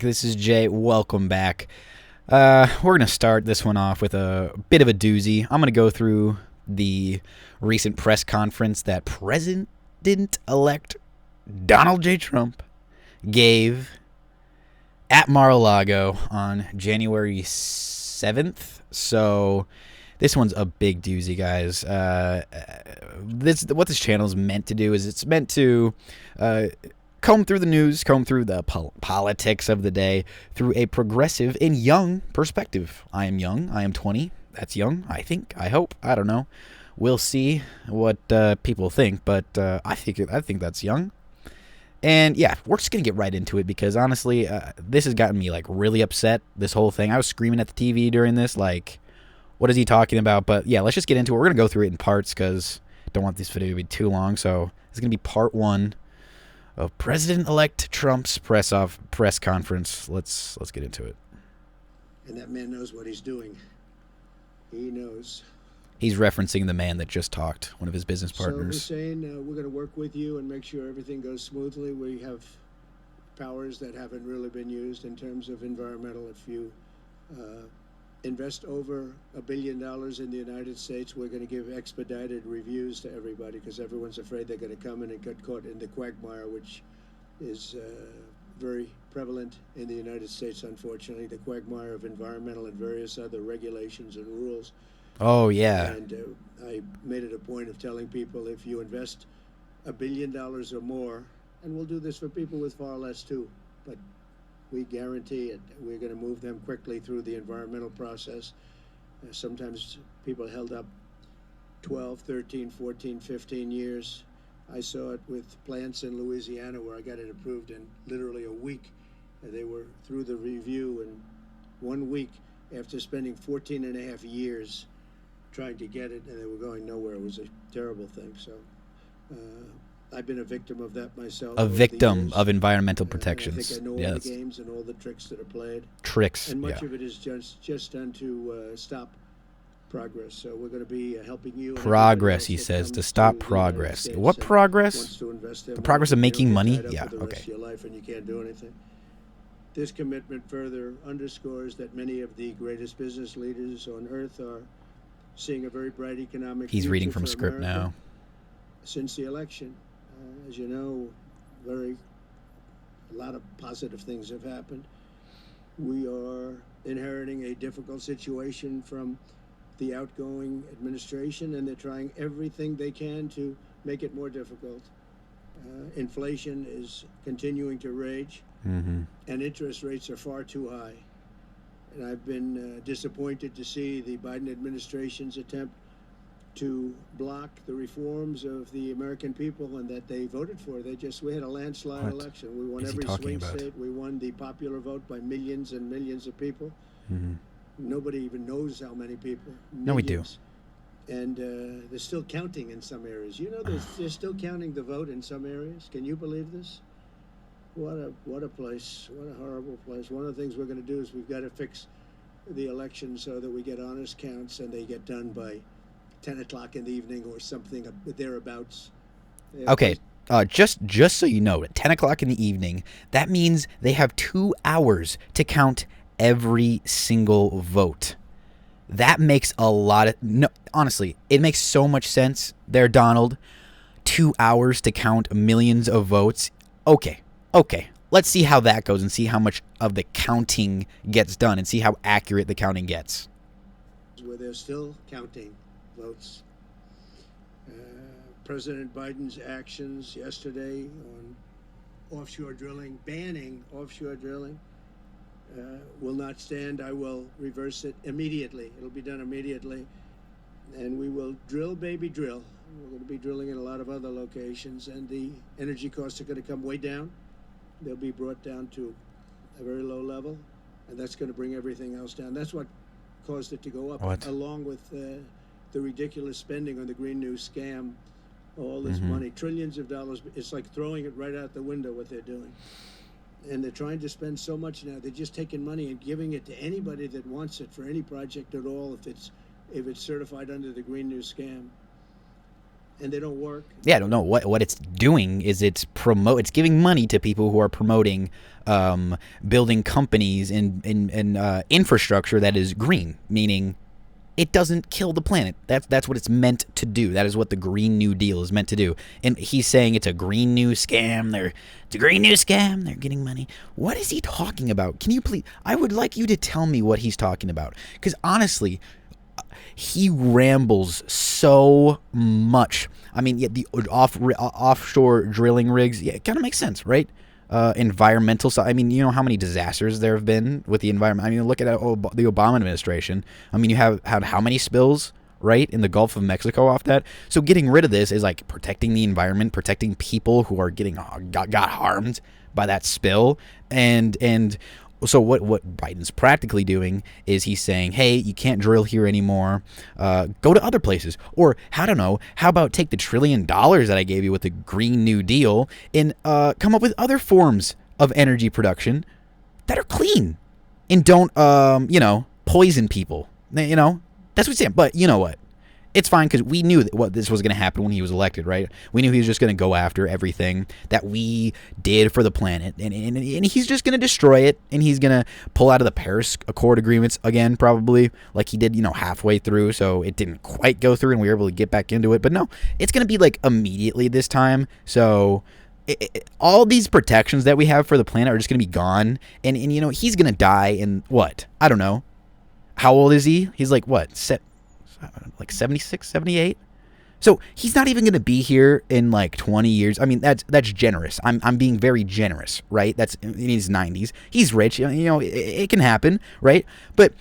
This is Jay. Welcome back. We're going to start this one off with a bit of a doozy. I'm going to go through the recent press conference that President-elect Donald J. Trump gave at Mar-a-Lago on January 7th. So this one's a big doozy, guys. What this channel is meant to do is it's meant to comb through the news, comb through the politics of the day through a progressive and young perspective. I am young. I am 20. That's young, I think. I hope. I don't know. We'll see what people think, but I think that's young. And yeah, we're just gonna get right into it because honestly, this has gotten me like really upset. This whole thing. I was screaming at the TV during this, like, what is he talking about? But yeah, let's just get into it. We're gonna go through it in parts because I don't want this video to be too long. So it's gonna be part one of President-elect Trump's press conference. Let's get into it. And that man knows what he's doing. He knows. He's referencing the man that just talked, one of his business partners. So Hussein, we're going to work with you and make sure everything goes smoothly. We have powers that haven't really been used in terms of environmental. If you invest over $1 billion in the United States, we're going to give expedited reviews to everybody because everyone's afraid they're going to come in and get caught in the quagmire, which is very prevalent in the United States, unfortunately, the quagmire of environmental and various other regulations and rules. Oh, yeah. And I made it a point of telling people if you invest $1 billion or more, and we'll do this for people with far less too, but we guarantee it. We're going to move them quickly through the environmental process. Sometimes people held up 12, 13, 14, 15 years. I saw it with plants in Louisiana where I got it approved in literally a week. They were through the review in 1 week after spending 14 and a half years trying to get it, and they were going nowhere. It was a terrible thing. So I've been a victim of that myself. A victim of environmental protections. I think I know all the games and all the tricks that are played. Tricks, and much of it is just done to stop progress. So we're going to be helping you. Progress, he says, to stop progress. What progress? The progress of making money? Yeah, okay. Rest of your life and you can't do anything. This commitment further underscores that many of the greatest business leaders on earth are seeing a very bright economic future. He's reading from for script America now. Since the election, as you know, a lot of positive things have happened. We are inheriting a difficult situation from the outgoing administration, and they're trying everything they can to make it more difficult. Inflation is continuing to rage, and interest rates are far too high. And I've been disappointed to see the Biden administration's attempt to block the reforms of the American people and that they voted for. We had a landslide election. We won every swing state. We won the popular vote by millions and millions of people. Nobody even knows how many people. Millions. No, we do. And they're still counting in some areas. You know, they're still counting the vote in some areas. Can you believe this? What a place. What a horrible place. One of the things we're going to do is we've got to fix the election so that we get honest counts and they get done by 10 o'clock in the evening or something thereabouts. Okay, just so you know, at 10 o'clock in the evening, that means they have 2 hours to count every single vote. That makes a lot of... No, honestly, it makes so much sense there, Donald. 2 hours to count millions of votes. Okay, let's see how that goes and see how much of the counting gets done and see how accurate the counting gets. Where they're still counting votes. President Biden's actions yesterday on offshore drilling, banning offshore drilling, will not stand. I will reverse it immediately. It'll be done immediately. And we will drill, baby, drill. We're going to be drilling in a lot of other locations, and the energy costs are going to come way down. They'll be brought down to a very low level, and that's going to bring everything else down. That's what caused it to go up, along with the ridiculous spending on the Green New scam, all this money, trillions of dollars. It's like throwing it right out the window, what they're doing. And they're trying to spend so much now. They're just taking money and giving it to anybody that wants it for any project at all if it's certified under the Green New scam. and they don't work. Yeah, I don't know what it's doing is it's giving money to people who are promoting building companies in infrastructure that is green, meaning it doesn't kill the planet. That's what it's meant to do. That is what the Green New Deal is meant to do. And he's saying it's a Green New scam. It's a Green New scam. They're getting money. What is he talking about? Can you please? I would like you to tell me what he's talking about. Because honestly, he rambles so much. I mean, yeah, the offshore drilling rigs, yeah, it kind of makes sense, right? Environmental side. I mean, you know how many disasters there have been with the environment. I mean, look at the Obama administration. I mean, you have had how many spills, right, in the Gulf of Mexico off that. So getting rid of this is like protecting the environment, protecting people who are got harmed by that spill, and so what Biden's practically doing is he's saying, hey, you can't drill here anymore. Go to other places. Or, I don't know, how about take the $1 trillion that I gave you with the Green New Deal and come up with other forms of energy production that are clean and don't, poison people. That's what he's saying. But you know what? It's fine because we knew what this was going to happen when he was elected, right? We knew he was just going to go after everything that we did for the planet, and he's just going to destroy it, and he's going to pull out of the Paris Accord agreements again, probably, like he did, halfway through, so it didn't quite go through, and we were able to get back into it. But no, it's going to be like immediately this time, so all these protections that we have for the planet are just going to be gone, and he's going to die in what? I don't know. How old is he? He's like, what, like 76, 78? So he's not even going to be here in like 20 years. I mean, that's generous. I'm being very generous, right? That's in his 90s. He's rich. It can happen, right? But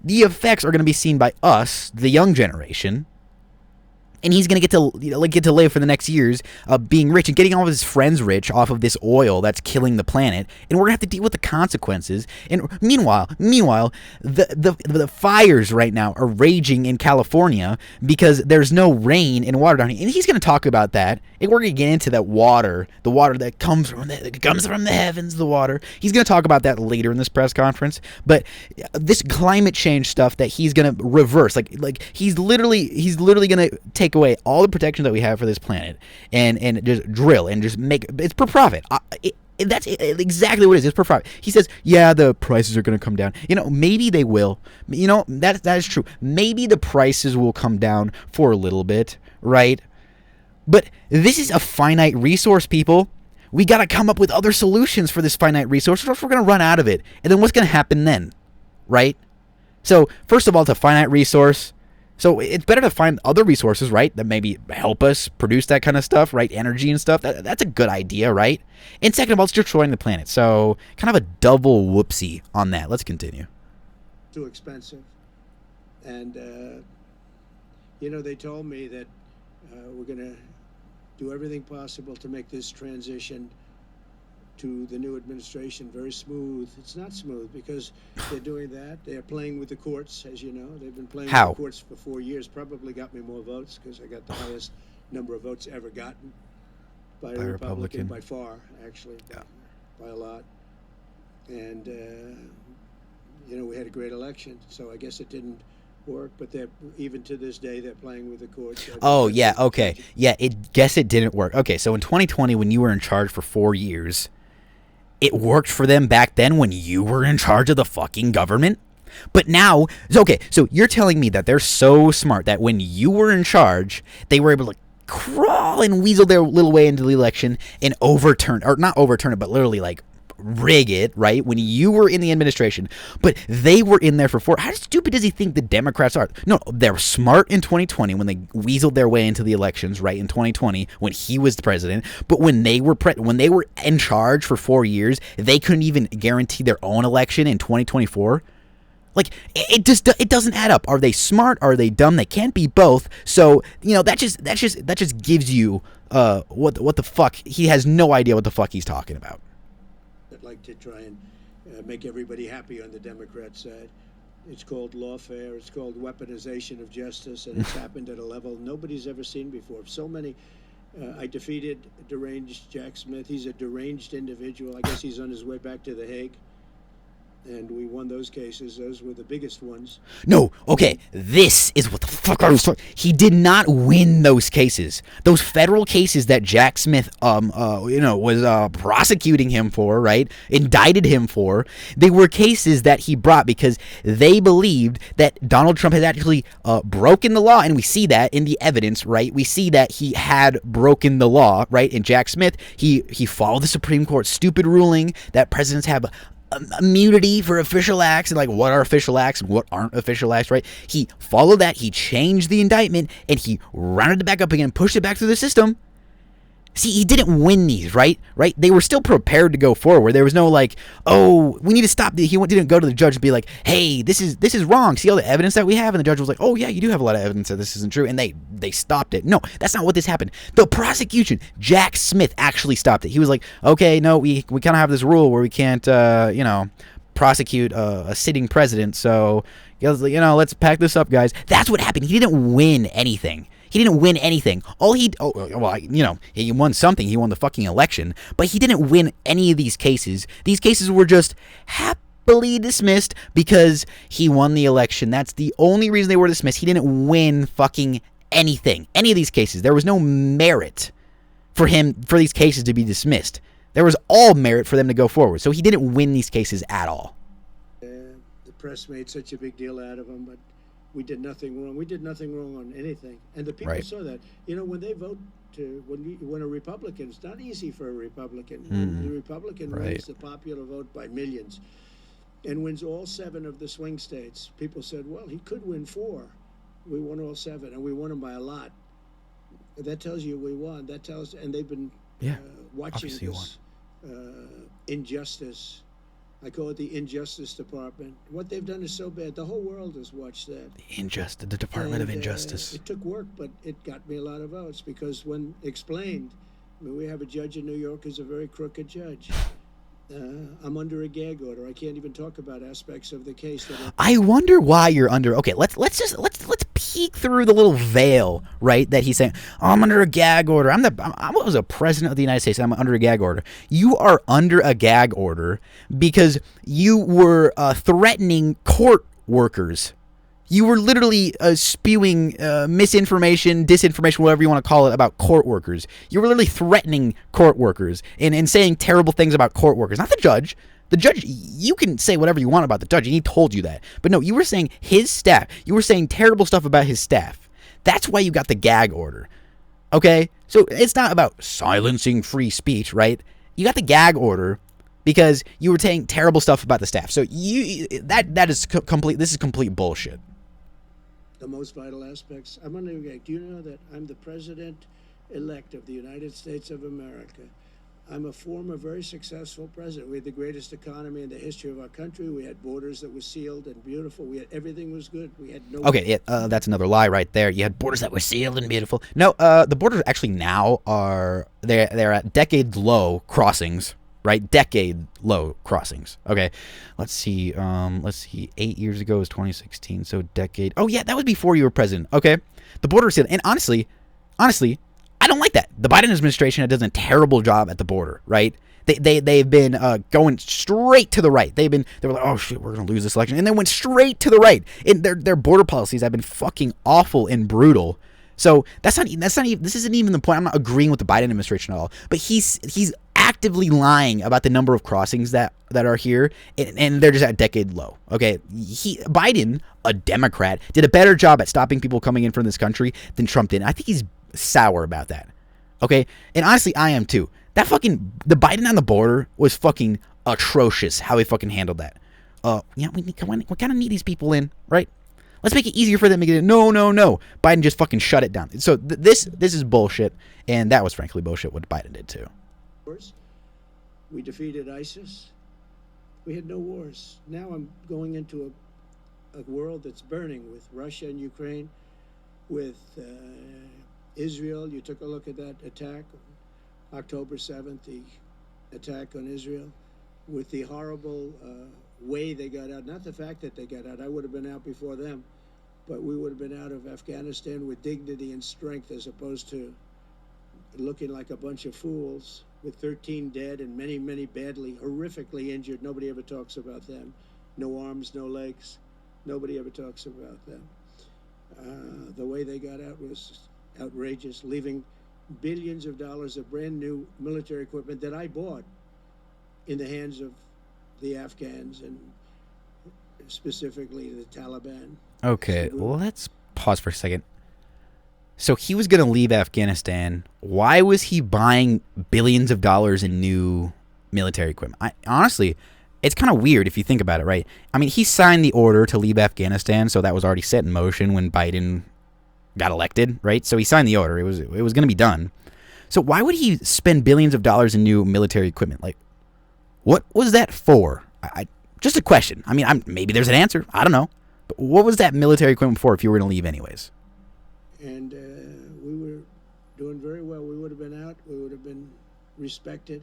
the effects are going to be seen by us, the young generation. And he's gonna get to live for the next years of being rich and getting all of his friends rich off of this oil that's killing the planet, and we're gonna have to deal with the consequences. And meanwhile, the fires right now are raging in California because there's no rain and water down here. And he's gonna talk about that, and we're gonna get into that water, the water that comes from the heavens, the water. He's gonna talk about that later in this press conference. But this climate change stuff that he's gonna reverse, like he's literally gonna take away all the protections that we have for this planet and just drill and just make it's for profit. That's exactly what it is. It's for profit. He says, yeah, the prices are going to come down. Maybe they will. That is true. Maybe the prices will come down for a little bit, right? But this is a finite resource, people. We got to come up with other solutions for this finite resource, or else we're going to run out of it. And then what's going to happen then, right? So first of all, it's a finite resource. So it's better to find other resources, right, that maybe help us produce that kind of stuff, right, energy and stuff. That's a good idea, right? And second of all, it's destroying the planet. So kind of a double whoopsie on that. Let's continue. Too expensive. And, they told me that we're going to do everything possible to make this transition to the new administration very smooth. It's not smooth because they're doing that. They're playing with the courts, as you know. They've been playing with the courts for 4 years. Probably got me more votes because I got the highest number of votes ever gotten by a Republican by far, actually, by a lot. And, we had a great election, so I guess it didn't work, but even to this day they're playing with the courts. Oh, yeah, okay. Yeah, guess it didn't work. Okay, so in 2020 when you were in charge for 4 years, it worked for them back then when you were in charge of the fucking government? But now, okay, so you're telling me that they're so smart that when you were in charge, they were able to crawl and weasel their little way into the election and not overturn it, but literally like rig it, right, when you were in the administration, but they were in there for 4. How stupid does he think the Democrats are? No, they're smart in 2020 when they weaseled their way into the elections, right, in 2020 when he was the president, but when they were in charge for 4 years, they couldn't even guarantee their own election in 2024. Like, it doesn't add up. Are they smart? Are they dumb? They can't be both. So, that just gives you what the fuck. He has no idea what the fuck he's talking about. I'd like to try and make everybody happy on the Democrat side. It's called lawfare. It's called weaponization of justice, and it's happened at a level nobody's ever seen before. So many. I defeated deranged Jack Smith. He's a deranged individual. I guess he's on his way back to The Hague. and we won those cases. Those were the biggest ones. No, okay, this is what the fuck I was talking. He did not win those cases. Those federal cases that Jack Smith, was prosecuting him for, right? Indicted him for. They were cases that he brought because they believed that Donald Trump had actually broken the law, and we see that in the evidence, right? We see that he had broken the law, right? And Jack Smith, he followed the Supreme Court's stupid ruling that presidents have immunity for official acts and like what are official acts and what aren't official acts, right? He followed that, he changed the indictment, and he rounded it back up again, pushed it back through the system. See, he didn't win these, right? They were still prepared to go forward. There was no like, oh, we need to stop. He didn't go to the judge and be like, hey, this is wrong. See all the evidence that we have? And the judge was like, oh yeah, you do have a lot of evidence that this isn't true. And they stopped it. No, that's not what this happened. The prosecution, Jack Smith, actually stopped it. He was like, okay, no, we kind of have this rule where we can't, prosecute a sitting president. So, let's pack this up, guys. That's what happened. He didn't win anything. He didn't win anything. He won something. He won the fucking election, but he didn't win any of these cases. These cases were just happily dismissed because he won the election. That's the only reason they were dismissed. He didn't win fucking anything. Any of these cases. There was no merit for these cases to be dismissed. There was all merit for them to go forward. So he didn't win these cases at all. The press made such a big deal out of him, but we did nothing wrong. We did nothing wrong on anything. And the people saw that. When they vote when a Republican, it's not easy for a Republican. The Republican wins the popular vote by millions and wins all 7 of the swing states. People said, well, he could win 4. We won all 7, and we won them by a lot. That tells you we won. And they've been watching this injustice. I call it the Injustice Department. What they've done is so bad. The whole world has watched that. The Department of Injustice. It took work, but it got me a lot of votes because when explained, we have a judge in New York who's a very crooked judge. I'm under a gag order. I can't even talk about aspects of the case. I wonder why you're under. Okay, let's peek through the little veil, right? That he's saying, oh, I'm under a gag order. I was a president of the United States. And I'm under a gag order. You are under a gag order because you were threatening court workers. You were literally spewing misinformation, disinformation, whatever you want to call it, about court workers. You were literally threatening court workers and saying terrible things about court workers. Not the judge. The judge, you can say whatever you want about the judge, and he told you that. But no, you were saying his staff. You were saying terrible stuff about his staff. That's why you got the gag order. Okay? So it's not about silencing free speech, right? You got the gag order because you were saying terrible stuff about the staff. So that is complete. This is complete bullshit. The most vital aspects. I'm under gag. Do you know that I'm the president-elect of the United States of America? I'm a former very successful president. We had the greatest economy in the history of our country. We had borders that were sealed and beautiful. Everything was good. We had no. Okay, that's another lie right there. You had borders that were sealed and beautiful. No, the borders actually now are they're at decade low crossings. Right, decade low crossings. Okay, let's see. 8 years ago was 2016, so decade. Oh yeah, that was before you were president. Okay, the border is sealed, and honestly, I don't like that. The Biden administration has done a terrible job at the border. Right, they've been going straight to the right. They were like, oh shit, we're gonna lose this election, and they went straight to the right. And their border policies have been fucking awful and brutal. So that's not even. This isn't even the point. I'm not agreeing with the Biden administration at all. But he's actively lying about the number of crossings that are here, and they're just at decade low. Okay, Biden, a Democrat, did a better job at stopping people coming in from this country than Trump did. I think he's sour about that. Okay, and honestly, I am too. The Biden on the border was fucking atrocious. How he fucking handled that. We kind of need these people in, right? Let's make it easier for them to get in. No. Biden just fucking shut it down. So this is bullshit, and that was frankly bullshit what Biden did too. We defeated ISIS. We had no wars. Now I'm going into a world that's burning with Russia and Ukraine, with Israel. You took a look at that attack, October 7th, the attack on Israel, with the horrible way they got out. Not the fact that they got out. I would have been out before them, but we would have been out of Afghanistan with dignity and strength as opposed to looking like a bunch of fools. with 13 dead and many, many badly, horrifically injured. Nobody ever talks about them. No arms, no legs. Nobody ever talks about them. The way they got out was outrageous, leaving billions of dollars of brand new military equipment that I bought in the hands of the Afghans and specifically the Taliban. Okay, well, let's pause for a second. So he was going to leave Afghanistan. Why was he buying billions of dollars in new military equipment? Honestly, it's kind of weird if you think about it, right? I mean, he signed the order to leave Afghanistan, so that was already set in motion when Biden got elected, right? So he signed the order. It was going to be done. So why would he spend billions of dollars in new military equipment? Like, what was that for? Just a question. I mean, maybe there's an answer. I don't know. But what was that military equipment for if you were going to leave anyways? And we were doing very well. We would have been out. We would have been respected.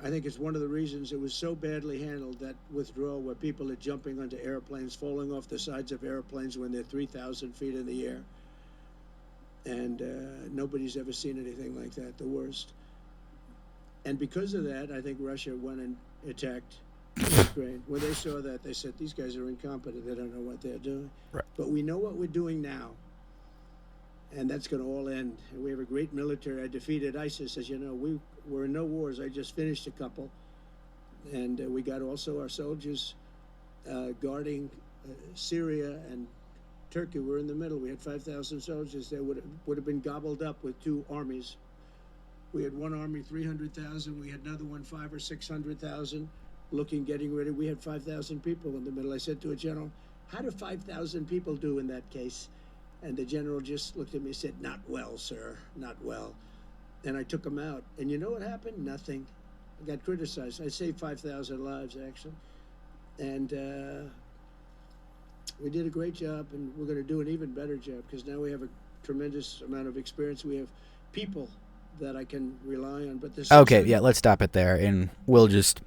I think it's one of the reasons it was so badly handled, that withdrawal, where people are jumping onto airplanes, falling off the sides of airplanes when they're 3,000 feet in the air. And nobody's ever seen anything like that, the worst. And because of that, I think Russia went and attacked Ukraine. When they saw that, they said, these guys are incompetent. They don't know what they're doing. Right. But we know what we're doing now. And that's going to all end. And we have a great military. I defeated ISIS. As you know, we were in no wars. I just finished a couple. And we got also our soldiers guarding Syria and Turkey. We're in the middle. We had 5,000 soldiers. They would have been gobbled up with two armies. We had one army, 300,000. We had another one, 500,000 or 600,000, getting ready. We had 5,000 people in the middle. I said to a general, how do 5,000 people do in that case? And the general just looked at me and said, not well, sir, not well. And I took him out. And you know what happened? Nothing. I got criticized. I saved 5,000 lives, actually. And we did a great job, and we're going to do an even better job, because now we have a tremendous amount of experience. We have people that I can rely on. But this Okay, yeah, let's stop it there, and we'll just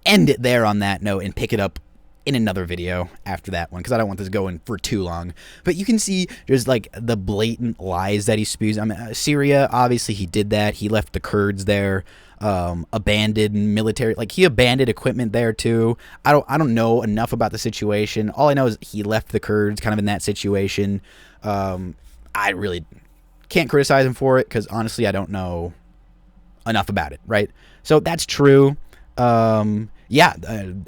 end it there on that note and pick it up in another video after that one, because I don't want this going for too long. But you can see there's like the blatant lies that he spews. I mean, Syria, obviously he did that. He left the Kurds there, abandoned military, like he abandoned equipment there too. I don't know enough about the situation. All I know is he left the Kurds kind of in that situation. I really can't criticize him for it, because honestly I don't know enough about it, right? So that's true.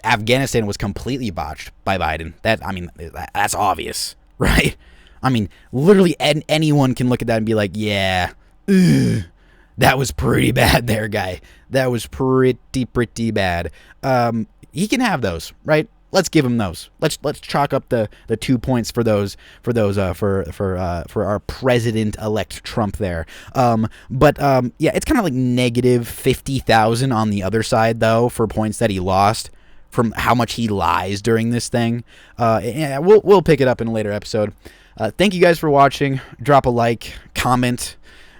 Afghanistan was completely botched by Biden. That's obvious, right? I mean, literally anyone can look at that and be like, yeah, that was pretty bad there, guy. That was pretty bad. He can have those, right? Let's give him those. Let's chalk up the 2 points for our president-elect Trump there. It's kind of like negative 50,000 on the other side though for points that he lost from how much he lies during this thing. We'll pick it up in a later episode. Thank you guys for watching. Drop a like, comment,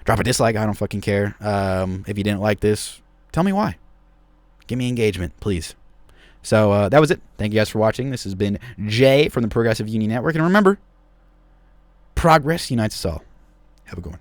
drop a dislike. I don't fucking care. If you didn't like this, tell me why. Give me engagement, please. So that was it. Thank you guys for watching. This has been Jay from the Progressive Union Network. And remember, progress unites us all. Have a good one.